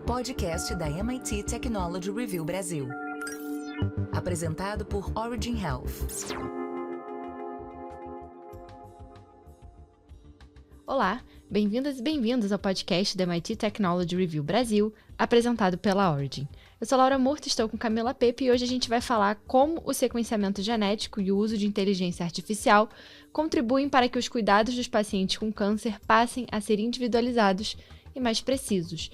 Podcast da MIT Technology Review Brasil. Apresentado por Origin Health. Olá, bem-vindas e bem-vindos ao podcast da MIT Technology Review Brasil, apresentado pela Origin. Eu sou Laura Murta, estou com Camila Pepe e hoje a gente vai falar como o sequenciamento genético e o uso de inteligência artificial contribuem para que os cuidados dos pacientes com câncer passem a ser individualizados e mais precisos.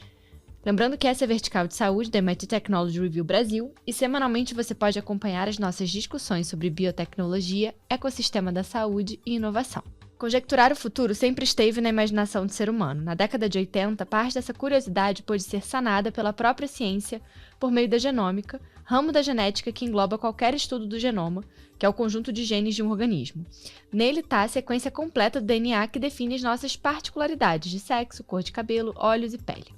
Lembrando que essa é a vertical de saúde da MIT Technology Review Brasil e semanalmente você pode acompanhar as nossas discussões sobre biotecnologia, ecossistema da saúde e inovação. Conjecturar o futuro sempre esteve na imaginação do ser humano. Na década de 80, parte dessa curiosidade pôde ser sanada pela própria ciência por meio da genômica, ramo da genética que engloba qualquer estudo do genoma, que é o conjunto de genes de um organismo. Nele está a sequência completa do DNA que define as nossas particularidades de sexo, cor de cabelo, olhos e pele.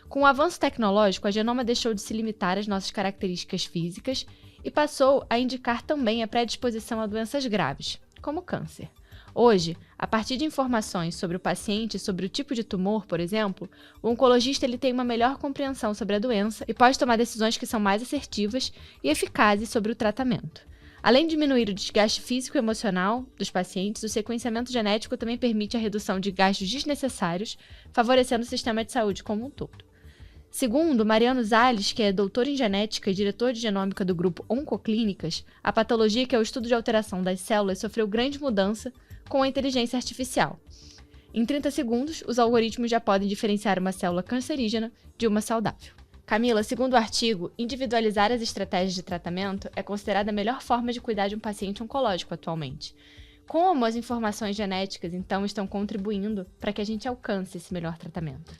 Com o avanço tecnológico, a genoma deixou de se limitar às nossas características físicas e passou a indicar também a predisposição a doenças graves, como câncer. Hoje, a partir de informações sobre o paciente e sobre o tipo de tumor, por exemplo, o oncologista tem uma melhor compreensão sobre a doença e pode tomar decisões que são mais assertivas e eficazes sobre o tratamento. Além de diminuir o desgaste físico e emocional dos pacientes, o sequenciamento genético também permite a redução de gastos desnecessários, favorecendo o sistema de saúde como um todo. Segundo Mariano Zales, que é doutor em genética e diretor de genômica do grupo Oncoclínicas, a patologia, que é o estudo de alteração das células, sofreu grande mudança com a inteligência artificial. Em 30 segundos, os algoritmos já podem diferenciar uma célula cancerígena de uma saudável. Camila, segundo o artigo, individualizar as estratégias de tratamento é considerada a melhor forma de cuidar de um paciente oncológico atualmente. Como as informações genéticas, então, estão contribuindo para que a gente alcance esse melhor tratamento?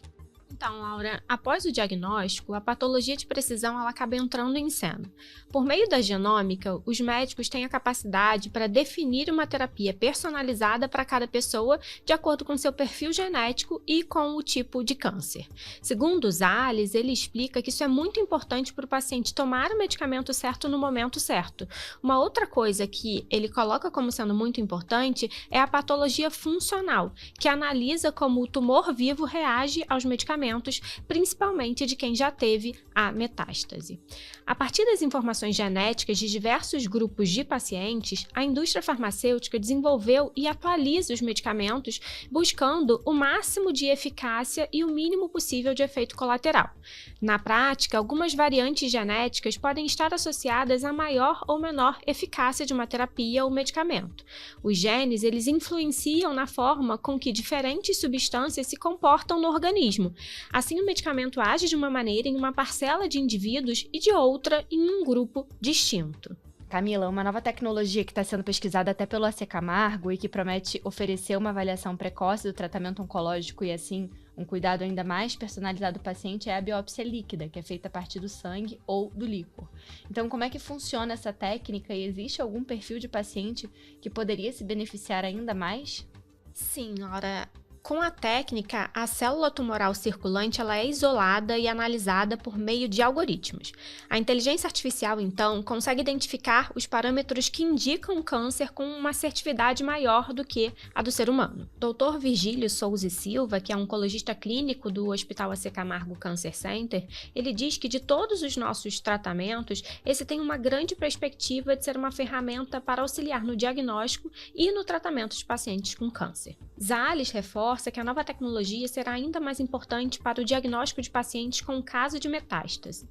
Então, Laura, após o diagnóstico, a patologia de precisão ela acaba entrando em cena. Por meio da genômica, os médicos têm a capacidade para definir uma terapia personalizada para cada pessoa de acordo com seu perfil genético e com o tipo de câncer. Segundo Zales, ele explica que isso é muito importante para o paciente tomar o medicamento certo no momento certo. Uma outra coisa que ele coloca como sendo muito importante é a patologia funcional, que analisa como o tumor vivo reage aos medicamentos, principalmente de quem já teve a metástase. A partir das informações genéticas de diversos grupos de pacientes, a indústria farmacêutica desenvolveu e atualiza os medicamentos buscando o máximo de eficácia e o mínimo possível de efeito colateral. Na prática, algumas variantes genéticas podem estar associadas a maior ou menor eficácia de uma terapia ou medicamento. Os genes, eles influenciam na forma com que diferentes substâncias se comportam no organismo. Assim, o medicamento age de uma maneira em uma parcela de indivíduos e de outra em um grupo distinto. Camila, uma nova tecnologia que está sendo pesquisada até pelo AC Camargo e que promete oferecer uma avaliação precoce do tratamento oncológico e, assim, um cuidado ainda mais personalizado do paciente é a biópsia líquida, que é feita a partir do sangue ou do líquor. Então, como é que funciona essa técnica e existe algum perfil de paciente que poderia se beneficiar ainda mais? Sim, Laura. Com a técnica, a célula tumoral circulante ela é isolada e analisada por meio de algoritmos. A inteligência artificial, então, consegue identificar os parâmetros que indicam câncer com uma assertividade maior do que a do ser humano. Dr. Virgílio Souza e Silva, que é oncologista clínico do Hospital AC Camargo Cancer Center, ele diz que de todos os nossos tratamentos, esse tem uma grande perspectiva de ser uma ferramenta para auxiliar no diagnóstico e no tratamento de pacientes com câncer. Zales reforça que a nova tecnologia será ainda mais importante para o diagnóstico de pacientes com caso de metástase.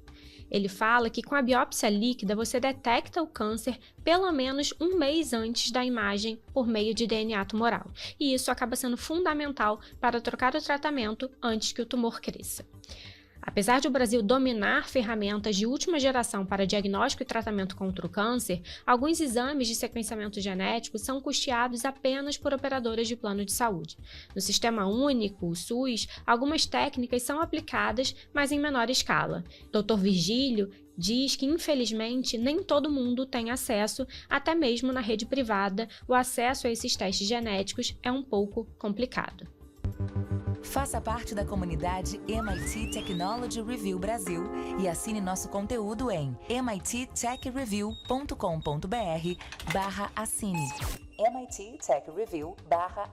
Ele fala que com a biópsia líquida você detecta o câncer pelo menos um mês antes da imagem por meio de DNA tumoral, e isso acaba sendo fundamental para trocar o tratamento antes que o tumor cresça. Apesar de o Brasil dominar ferramentas de última geração para diagnóstico e tratamento contra o câncer, alguns exames de sequenciamento genético são custeados apenas por operadoras de plano de saúde. No Sistema Único, o SUS, algumas técnicas são aplicadas, mas em menor escala. Dr. Virgílio diz que, infelizmente, nem todo mundo tem acesso, até mesmo na rede privada, o acesso a esses testes genéticos é um pouco complicado. Faça parte da comunidade MIT Technology Review Brasil e assine nosso conteúdo em mittechreview.com.br/assine. MIT Tech Review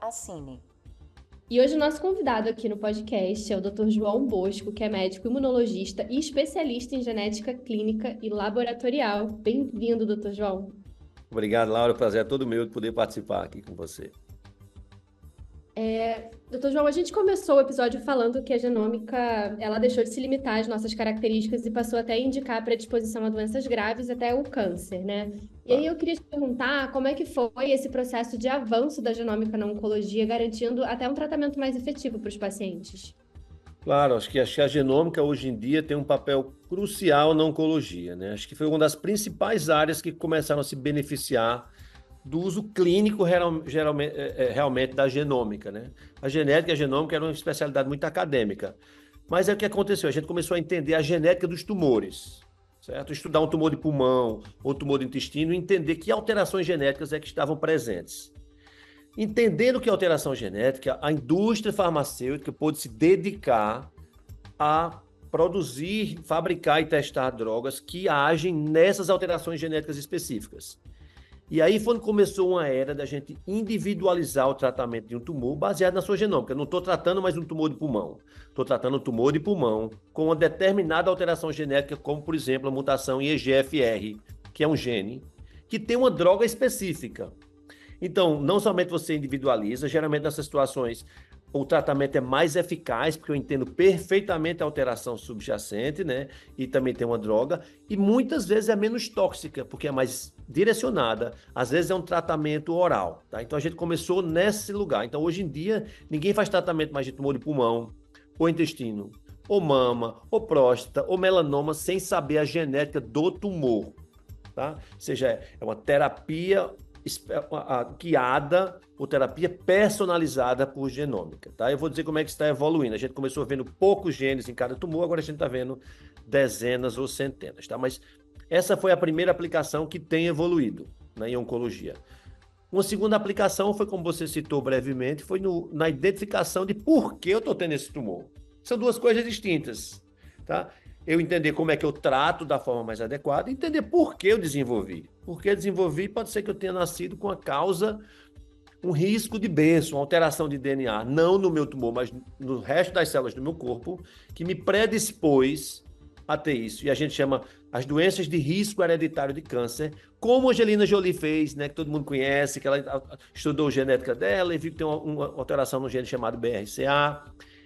/assine. E hoje o nosso convidado aqui no podcast é o Dr. João Bosco, que é médico imunologista e especialista em genética clínica e laboratorial. Bem-vindo, Dr. João. Obrigado, Laura. O prazer é todo meu de poder participar aqui com você. Dr. João, a gente começou o episódio falando que a genômica, ela deixou de se limitar às nossas características e passou até a indicar a predisposição a doenças graves, até o câncer, né? E aí eu queria te perguntar como é que foi esse processo de avanço da genômica na oncologia, garantindo até um tratamento mais efetivo para os pacientes. Claro, acho que a genômica hoje em dia tem um papel crucial na oncologia, né? Acho que foi uma das principais áreas que começaram a se beneficiar do uso clínico realmente da genômica, né? A genética e a genômica era uma especialidade muito acadêmica. Mas é o que aconteceu, a gente começou a entender a genética dos tumores, certo? Estudar um tumor de pulmão ou tumor de intestino e entender que alterações genéticas é que estavam presentes. Entendendo que alteração genética, a indústria farmacêutica pôde se dedicar a produzir, fabricar e testar drogas que agem nessas alterações genéticas específicas. E aí foi quando começou uma era da gente individualizar o tratamento de um tumor baseado na sua genômica. Eu não estou tratando mais um tumor de pulmão, estou tratando um tumor de pulmão com uma determinada alteração genética, como, por exemplo, a mutação em EGFR, que é um gene, que tem uma droga específica. Então, não somente você individualiza, geralmente nessas situações o tratamento é mais eficaz, porque eu entendo perfeitamente a alteração subjacente, né? E também tem uma droga, e muitas vezes é menos tóxica, porque é mais direcionada. Às vezes é um tratamento oral, tá? Então a gente começou nesse lugar. Então hoje em dia, ninguém faz tratamento mais de tumor de pulmão, ou intestino, ou mama, ou próstata, ou melanoma, sem saber a genética do tumor, tá? Ou seja, é uma terapia guiada ou terapia personalizada por genômica, tá? Eu vou dizer como é que está evoluindo. A gente começou vendo poucos genes em cada tumor, agora a gente está vendo dezenas ou centenas, tá? Mas essa foi a primeira aplicação que tem evoluído, né, em oncologia. Uma segunda aplicação foi, como você citou brevemente, foi na identificação de por que eu estou tendo esse tumor. São duas coisas distintas, tá? Eu entender como é que eu trato da forma mais adequada e entender por que eu desenvolvi. Por que eu desenvolvi, pode ser que eu tenha nascido com a causa, um risco de berço, uma alteração de DNA, não no meu tumor, mas no resto das células do meu corpo, que me predispôs a ter isso. E a gente chama as doenças de risco hereditário de câncer, como a Angelina Jolie fez, né, que todo mundo conhece, que ela estudou a genética dela e viu que tem uma alteração no gene chamado BRCA.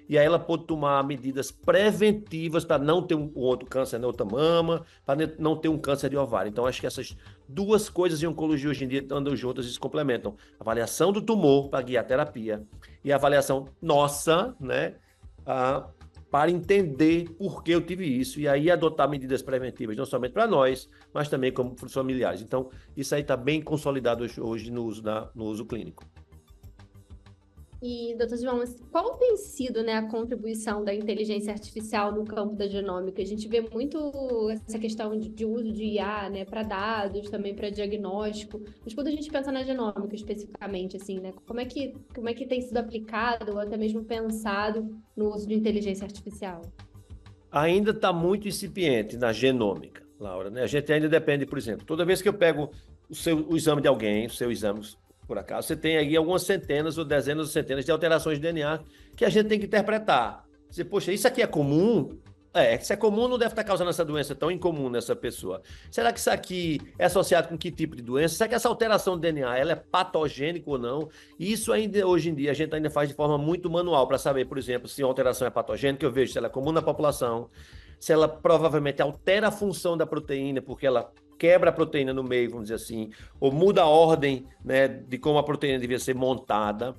E aí ela pôde tomar medidas preventivas para não ter um outro câncer na outra mama, para não ter um câncer de ovário. Então, acho que essas duas coisas em oncologia hoje em dia andam juntas e se complementam. Avaliação do tumor para guiar a terapia e a avaliação nossa, né, para entender por que eu tive isso e aí adotar medidas preventivas, não somente para nós, mas também como para os familiares. Então, isso aí está bem consolidado hoje no uso clínico. E, doutor João, qual tem sido, né, a contribuição da inteligência artificial no campo da genômica? A gente vê muito essa questão de uso de IA, né, para dados, também para diagnóstico. Mas quando a gente pensa na genômica especificamente, assim, né, como é que tem sido aplicado ou até mesmo pensado no uso de inteligência artificial? Ainda está muito incipiente na genômica, Laura, né? A gente ainda depende, por exemplo, toda vez que eu pego o exame de alguém, o seu exame, por acaso, você tem aí algumas centenas ou dezenas ou centenas de alterações de DNA que a gente tem que interpretar. Você, poxa, isso aqui é comum? Se é comum, não deve estar causando essa doença tão incomum nessa pessoa. Será que isso aqui é associado com que tipo de doença? Será que essa alteração de DNA ela é patogênica ou não? E isso ainda, hoje em dia, a gente ainda faz de forma muito manual para saber, por exemplo, se a alteração é patogênica, eu vejo se ela é comum na população, se ela provavelmente altera a função da proteína, porque ela quebra a proteína no meio, vamos dizer assim, ou muda a ordem, né, de como a proteína devia ser montada,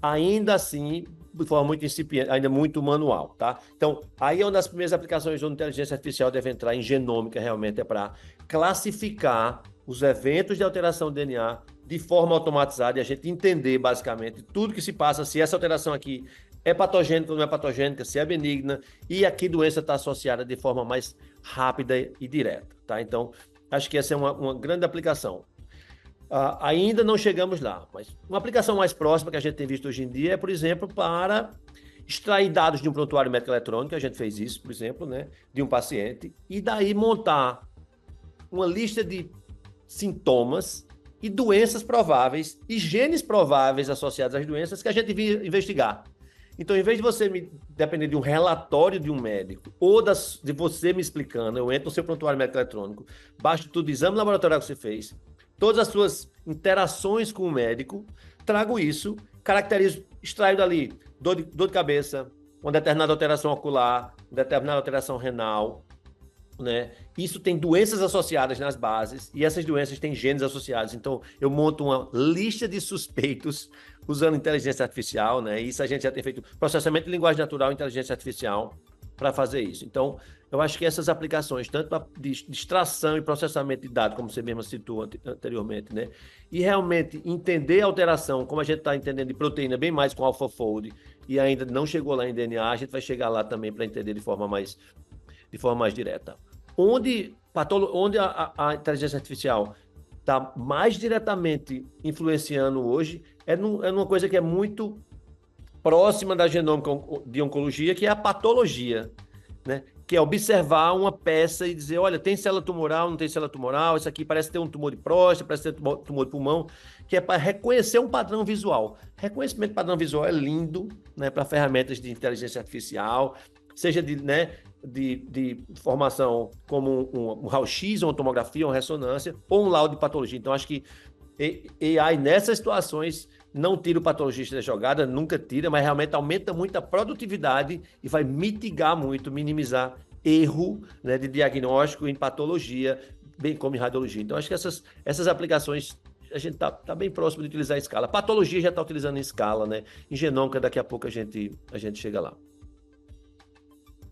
ainda assim, de forma muito incipiente, ainda muito manual, tá? Então, aí é uma das primeiras aplicações onde a inteligência artificial deve entrar em genômica, realmente, é para classificar os eventos de alteração do DNA de forma automatizada e a gente entender, basicamente, tudo que se passa, se essa alteração aqui é patogênica ou não é patogênica, se é benigna e a que doença está associada de forma mais rápida e direta, tá? Então, acho que essa é uma grande aplicação. Ainda não chegamos lá, mas uma aplicação mais próxima que a gente tem visto hoje em dia é, por exemplo, para extrair dados de um prontuário médico eletrônico, a gente fez isso, por exemplo, né, de um paciente, e daí montar uma lista de sintomas e doenças prováveis e genes prováveis associados às doenças que a gente devia investigar. Então, em vez de você depender de um relatório de um médico ou de você me explicando, eu entro no seu prontuário médico eletrônico, baixo tudo, exame laboratorial que você fez, todas as suas interações com o médico, trago isso, caracterizo, extraio dali dor de cabeça, uma determinada alteração ocular, uma determinada alteração renal, né? Isso tem doenças associadas nas bases e essas doenças têm genes associados. Então, eu monto uma lista de suspeitos usando inteligência artificial, né? Isso a gente já tem feito processamento de linguagem natural e inteligência artificial para fazer isso. Então, eu acho que essas aplicações, tanto de extração e processamento de dados, como você mesmo citou anteriormente, né? E realmente entender a alteração, como a gente está entendendo de proteína bem mais com AlphaFold e ainda não chegou lá em DNA, a gente vai chegar lá também para entender de forma mais direta. Onde a inteligência artificial está mais diretamente influenciando hoje é numa coisa que é muito próxima da genômica de oncologia, que é a patologia, né? Que é observar uma peça e dizer, olha, tem célula tumoral, não tem célula tumoral, isso aqui parece ter um tumor de próstata, parece ter tumor de pulmão, que é para reconhecer um padrão visual. Reconhecimento de padrão visual é lindo, né, para ferramentas de inteligência artificial, seja de formação como um raio-x, uma tomografia, uma ressonância, ou um laudo de patologia. Então, acho que AI, nessas situações, não tira o patologista da jogada, nunca tira, mas realmente aumenta muito a produtividade e vai mitigar muito, minimizar erro, né, de diagnóstico em patologia, bem como em radiologia. Então, acho que essas aplicações, a gente tá bem próximo de utilizar a escala. Patologia já está utilizando em escala, né? Em genômica, daqui a pouco a gente chega lá.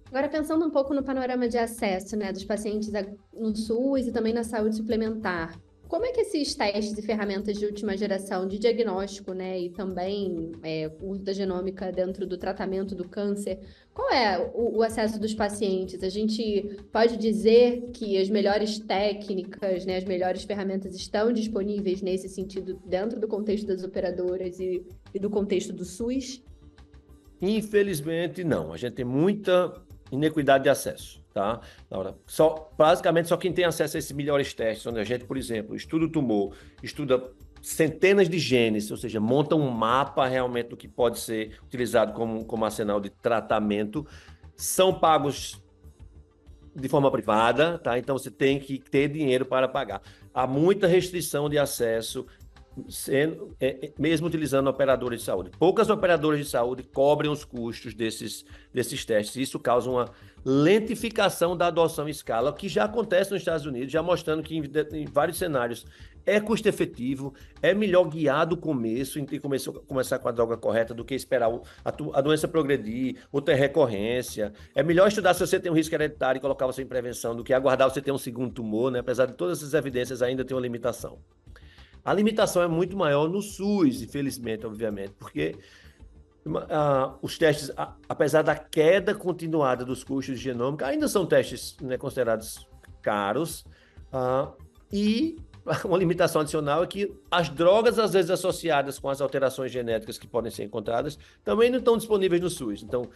Agora, pensando um pouco no panorama de acesso, né, dos pacientes no SUS e também na saúde suplementar, como é que esses testes e ferramentas de última geração de diagnóstico, né, e também o uso da genômica dentro do tratamento do câncer, qual é o acesso dos pacientes? A gente pode dizer que as melhores técnicas, né, as melhores ferramentas estão disponíveis nesse sentido dentro do contexto das operadoras e do contexto do SUS? Infelizmente, não. A gente tem muita inequidade de acesso, tá, Laura? Basicamente, só quem tem acesso a esses melhores testes, onde a gente, por exemplo, estuda o tumor, estuda centenas de genes, ou seja, monta um mapa realmente do que pode ser utilizado como arsenal de tratamento, são pagos de forma privada, tá? Então, você tem que ter dinheiro para pagar. Há muita restrição de acesso, mesmo utilizando operadores de saúde. Poucas operadoras de saúde cobrem os custos desses testes. Isso causa uma lentificação da adoção em escala, o que já acontece nos Estados Unidos, já mostrando que em vários cenários é custo efetivo, é melhor guiar do começo, em começar com a droga correta, do que esperar a doença progredir, ou ter recorrência. É melhor estudar se você tem um risco hereditário e colocar você em prevenção, do que aguardar você ter um segundo tumor, né? Apesar de todas essas evidências, ainda tem uma limitação. A limitação é muito maior no SUS, infelizmente, obviamente, porque os testes, apesar da queda continuada dos custos de genômica, ainda são testes, né, considerados caros, e uma limitação adicional é que as drogas, às vezes associadas com as alterações genéticas que podem ser encontradas, também não estão disponíveis no SUS. Então,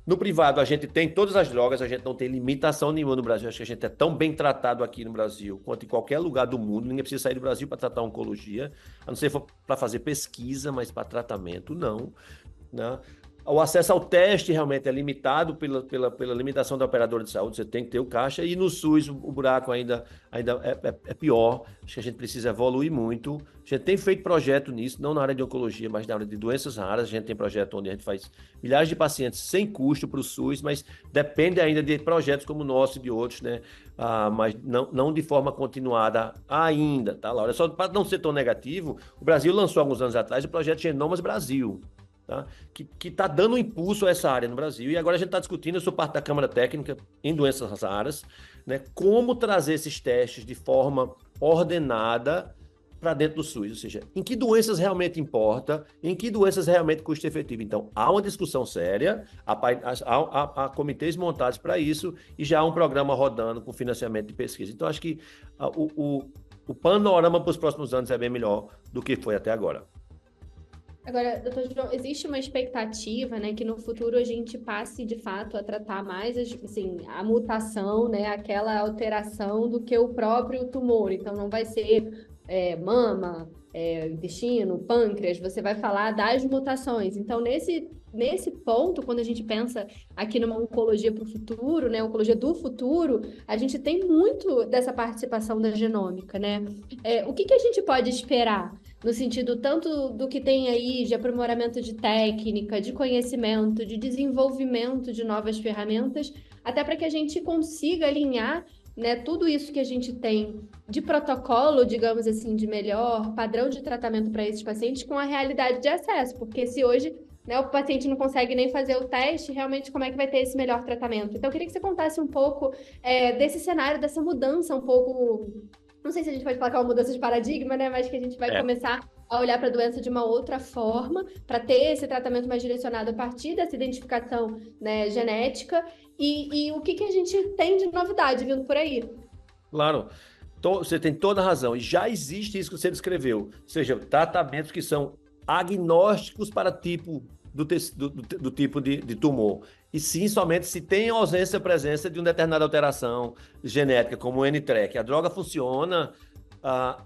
no privado, a gente tem todas as drogas, a gente não tem limitação nenhuma no Brasil. Acho que a gente é tão bem tratado aqui no Brasil quanto em qualquer lugar do mundo. Ninguém precisa sair do Brasil para tratar oncologia, a não ser para fazer pesquisa, mas para tratamento, não, né? O acesso ao teste realmente é limitado pela limitação da operadora de saúde, você tem que ter o caixa, e no SUS o buraco ainda é pior. Acho que a gente precisa evoluir muito. A gente tem feito projeto nisso, não na área de oncologia, mas na área de doenças raras. A gente tem projeto onde a gente faz milhares de pacientes sem custo para o SUS, mas depende ainda de projetos como o nosso e de outros, né? Mas não de forma continuada ainda, tá, Laura? Só para não ser tão negativo, o Brasil lançou alguns anos atrás o projeto Genomas Brasil, tá? Que está dando um impulso a essa área no Brasil, e agora a gente está discutindo, eu sou parte da Câmara Técnica em doenças raras, né, como trazer esses testes de forma ordenada para dentro do SUS, ou seja, em que doenças realmente importa, em que doenças realmente custo efetivo. Então, há uma discussão séria, há comitês montados para isso, e já há um programa rodando com financiamento de pesquisa. Então, acho que o panorama para os próximos anos é bem melhor do que foi até agora. Agora, doutor João, existe uma expectativa, né, que no futuro a gente passe, de fato, a tratar mais, assim, a mutação, né, aquela alteração do que o próprio tumor. Então, não vai ser mama, intestino, pâncreas, você vai falar das mutações. Então, nesse nesse ponto, quando a gente pensa aqui numa oncologia para o futuro, né, oncologia do futuro, a gente tem muito dessa participação da genômica, né? O que a gente pode esperar no sentido tanto do que tem aí de aprimoramento de técnica, de conhecimento, de desenvolvimento de novas ferramentas, até para que a gente consiga alinhar, né, tudo isso que a gente tem de protocolo, digamos assim, de melhor padrão de tratamento para esses pacientes com a realidade de acesso, porque se hoje, né, o paciente não consegue nem fazer o teste, realmente como é que vai ter esse melhor tratamento? Então, eu queria que você contasse um pouco desse cenário, dessa mudança um pouco, não sei se a gente pode falar que é uma mudança de paradigma, né, mas que a gente vai começar a olhar para a doença de uma outra forma, para ter esse tratamento mais direcionado a partir dessa identificação, né, genética, e o que a gente tem de novidade vindo por aí. Claro, você tem toda a razão, e já existe isso que você descreveu, ou seja, tratamentos que são agnósticos para tipo do tipo de tumor, e sim somente se tem ausência ou presença de uma determinada alteração genética, como o NTRK. A droga funciona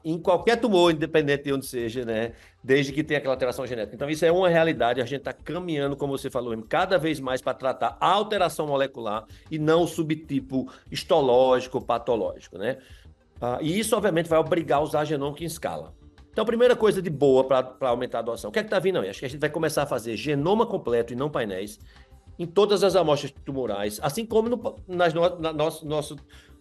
em qualquer tumor, independente de onde seja, né? Desde que tenha aquela alteração genética. Então, isso é uma realidade. A gente está caminhando, como você falou, cada vez mais para tratar a alteração molecular e não o subtipo histológico, patológico, né? E isso, obviamente, vai obrigar a usar a genômica em escala. Então, a primeira coisa de boa para aumentar a adoção, o que é que está vindo aí? Acho que a gente vai começar a fazer genoma completo e não painéis em todas as amostras tumorais, assim como no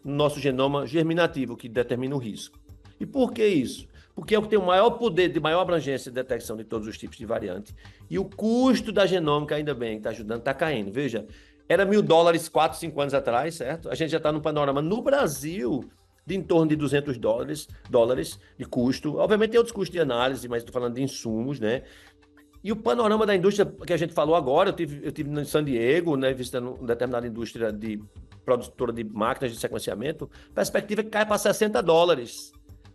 nosso genoma germinativo, que determina o risco. E por que isso? Porque é o que tem o maior poder de maior abrangência de detecção de todos os tipos de variante. E o custo da genômica, ainda bem, está ajudando, está caindo. Veja, era $1.000 4, 5 anos atrás, certo? A gente já está no panorama no Brasil de em torno de $200 de custo. Obviamente tem outros custos de análise, mas estou falando de insumos, né? E o panorama da indústria que a gente falou agora, eu tive em San Diego, né, visitando uma determinada indústria de produtora de máquinas de sequenciamento, perspectiva é que cai para $60.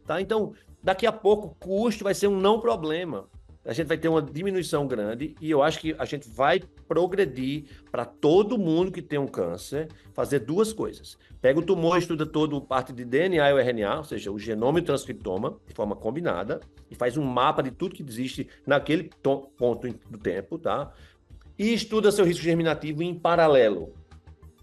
Tá? Então, daqui a pouco, o custo vai ser um não problema. A gente vai ter uma diminuição grande e eu acho que a gente vai progredir para todo mundo que tem um câncer fazer duas coisas. Pega o tumor, estuda toda a parte de DNA e o RNA, ou seja, o genoma e o transcriptoma, de forma combinada, e faz um mapa de tudo que existe naquele ponto do tempo, tá? E estuda seu risco germinativo em paralelo.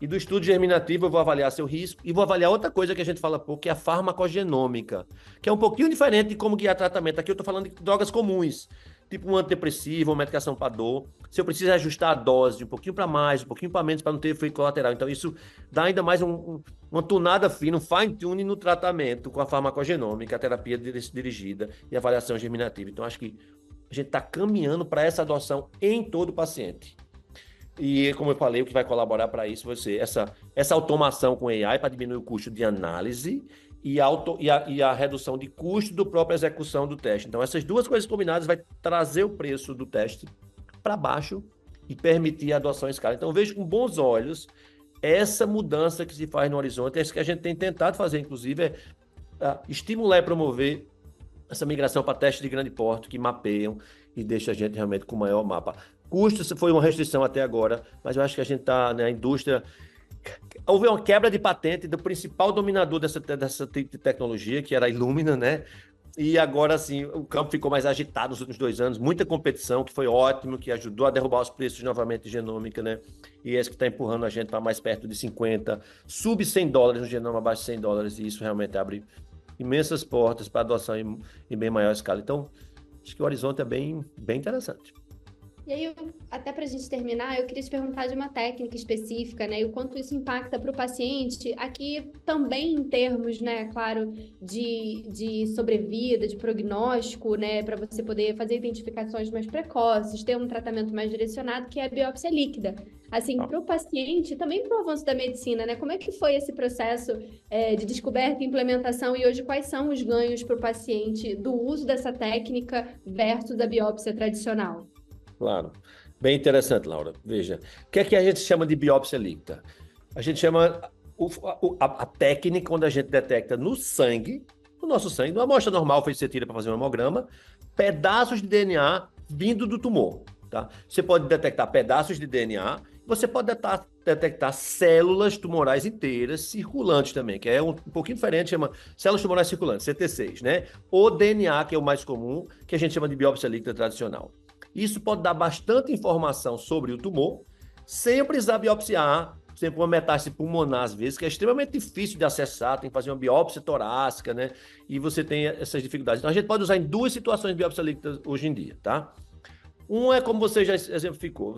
E do estudo germinativo eu vou avaliar seu risco e vou avaliar outra coisa que a gente fala pouco, que é a farmacogenômica, que é um pouquinho diferente de como guiar tratamento. Aqui eu estou falando de drogas comuns, tipo um antidepressivo, uma medicação para dor. Se eu preciso ajustar a dose um pouquinho para mais, um pouquinho para menos, para não ter efeito colateral. Então isso dá ainda mais uma tunada fina, um fine-tuning no tratamento com a farmacogenômica, a terapia dirigida e avaliação germinativa. Então acho que a gente está caminhando para essa adoção em todo o paciente. E, como eu falei, o que vai colaborar para isso vai ser essa automação com AI para diminuir o custo de análise e a redução de custo da própria execução do teste. Então, essas duas coisas combinadas vai trazer o preço do teste para baixo e permitir a adoção em escala. Então, eu vejo com bons olhos essa mudança que se faz no horizonte. É isso que a gente tem tentado fazer, inclusive, estimular e promover essa migração para testes de grande porte que mapeiam e deixa a gente realmente com o maior mapa. Custo foi uma restrição até agora, mas eu acho que a gente está na indústria. Houve uma quebra de patente do principal dominador dessa tipo de tecnologia, que era a Illumina, né? E agora, sim, o campo ficou mais agitado nos últimos 2 anos, muita competição, que foi ótimo, que ajudou a derrubar os preços novamente de genômica, né? E esse que está empurrando a gente para mais perto de 50, sub $100 no genoma, abaixo de $100, e isso realmente abre imensas portas para adoção em bem maior escala. Então, acho que o horizonte é bem interessante. E aí, até para a gente terminar, eu queria te perguntar de uma técnica específica, né? E o quanto isso impacta para o paciente, aqui também em termos, né, claro, de sobrevida, de prognóstico, né? Para você poder fazer identificações mais precoces, ter um tratamento mais direcionado, que é a biópsia líquida. Assim, para o paciente, também para o avanço da medicina, né? Como é que foi esse processo de descoberta e implementação e hoje quais são os ganhos para o paciente do uso dessa técnica versus a biópsia tradicional? Claro. Bem interessante, Laura. Veja, o que é que a gente chama de biópsia líquida? A gente chama a técnica onde a gente detecta no sangue, no nosso sangue, numa amostra normal feita você tira para fazer um hemograma, pedaços de DNA vindo do tumor. Tá? Você pode detectar pedaços de DNA, você pode detectar células tumorais inteiras circulantes também, que é um pouquinho diferente, chama células tumorais circulantes, CT6, né? Ou DNA, que é o mais comum, que a gente chama de biópsia líquida tradicional. Isso pode dar bastante informação sobre o tumor, sem precisar biopsiar, sempre uma metástase pulmonar, às vezes, que é extremamente difícil de acessar, tem que fazer uma biópsia torácica, né? E você tem essas dificuldades. Então, a gente pode usar em 2 situações de biópsia líquida hoje em dia, tá? Um é como você já exemplificou.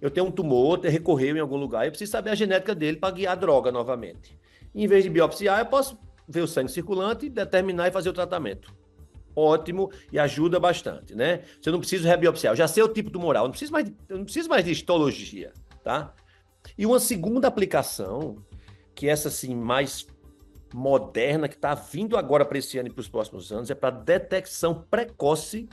Eu tenho um tumor, recorreu em algum lugar, eu preciso saber a genética dele para guiar a droga novamente. Em vez de biopsiar, eu posso ver o sangue circulante, determinar e fazer o tratamento. Ótimo e ajuda bastante, né? Você não precisa rebiopsiar. Eu já sei o tipo tumoral, eu não preciso mais de histologia, tá? E uma segunda aplicação, que essa sim mais moderna, que está vindo agora para esse ano e para os próximos anos, é para detecção precoce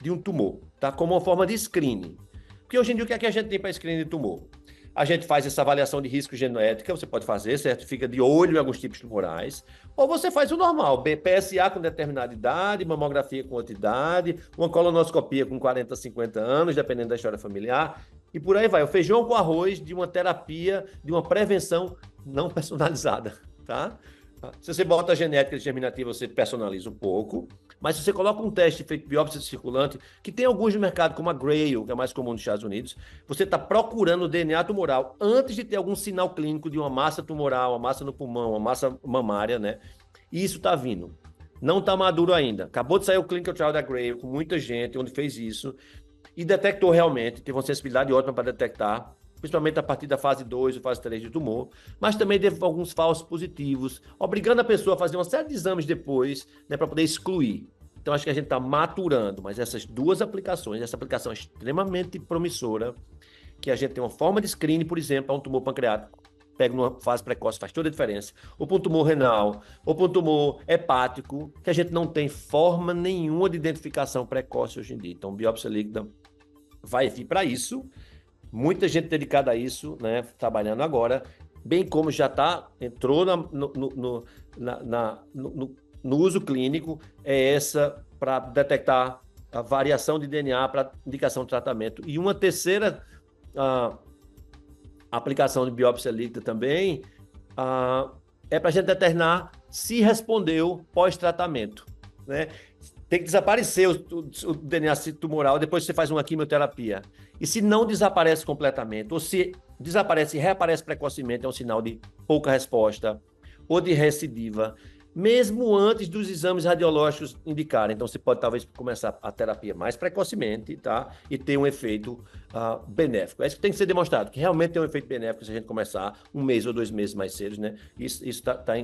de um tumor, tá? Como uma forma de screening. Porque hoje em dia o que é que a gente tem para screening de tumor? A gente faz essa avaliação de risco genética, você pode fazer, certo? Fica de olho em alguns tipos tumorais. Ou você faz o normal, PSA com determinada idade, mamografia com outra idade, uma colonoscopia com 40, 50 anos, dependendo da história familiar. E por aí vai. O feijão com arroz de uma terapia, de uma prevenção não personalizada, tá? Se você bota a genética determinativa, você personaliza um pouco. Mas se você coloca um teste feito biópsia circulante, que tem alguns no mercado, como a Grail, que é mais comum nos Estados Unidos, você está procurando o DNA tumoral antes de ter algum sinal clínico de uma massa tumoral, uma massa no pulmão, uma massa mamária, né? E isso está vindo. Não está maduro ainda. Acabou de sair o clinical trial da Grail, com muita gente, onde fez isso, e detectou realmente, teve uma sensibilidade ótima para detectar, principalmente a partir da fase 2 ou fase 3 de tumor, mas também teve alguns falsos positivos, obrigando a pessoa a fazer uma série de exames depois, né, para poder excluir. Então, acho que a gente está maturando, mas essas 2 aplicações, essa aplicação é extremamente promissora, que a gente tem uma forma de screening, por exemplo, para um tumor pancreático, pega numa fase precoce, faz toda a diferença, ou para um tumor renal, ou para um tumor hepático, que a gente não tem forma nenhuma de identificação precoce hoje em dia. Então, biópsia líquida vai vir para isso. Muita gente dedicada a isso, né, trabalhando agora, bem como já entrou no uso clínico, é essa para detectar a variação de DNA para indicação de tratamento. E uma terceira aplicação de biópsia líquida também é para a gente determinar se respondeu pós-tratamento, né? Tem que desaparecer o DNA tumoral, depois você faz uma quimioterapia. E se não desaparece completamente, ou se desaparece e reaparece precocemente, é um sinal de pouca resposta ou de recidiva, mesmo antes dos exames radiológicos indicarem. Então, você pode talvez começar a terapia mais precocemente, tá? E ter um efeito benéfico. É isso que tem que ser demonstrado, que realmente tem um efeito benéfico se a gente começar 1 mês ou 2 meses mais cedo, né? Isso está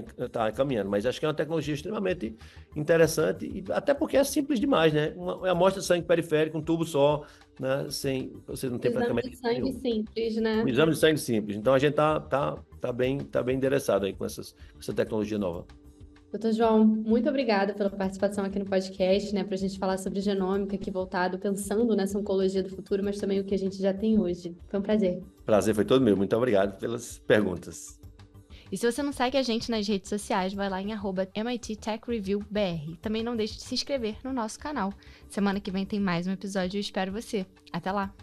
encaminhando. Mas acho que é uma tecnologia extremamente interessante, e até porque é simples demais, né? Uma amostra de sangue periférico, um tubo só, né? Você não tem praticamente exame de sangue simples, né? um exame de sangue simples. Então, a gente tá bem interessado aí com essa tecnologia nova. Doutor João, muito obrigada pela participação aqui no podcast, né, para a gente falar sobre genômica aqui voltado, pensando nessa oncologia do futuro, mas também o que a gente já tem hoje. Foi um prazer. Prazer foi todo meu. Muito obrigado pelas perguntas. E se você não segue a gente nas redes sociais, vai lá em @MIT Tech Review BR. Também não deixe de se inscrever no nosso canal. Semana que vem tem mais um episódio e eu espero você. Até lá!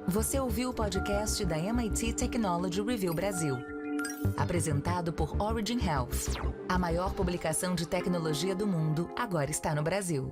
Você ouviu o podcast da MIT Technology Review Brasil. Apresentado por Origin Health. A maior publicação de tecnologia do mundo agora está no Brasil.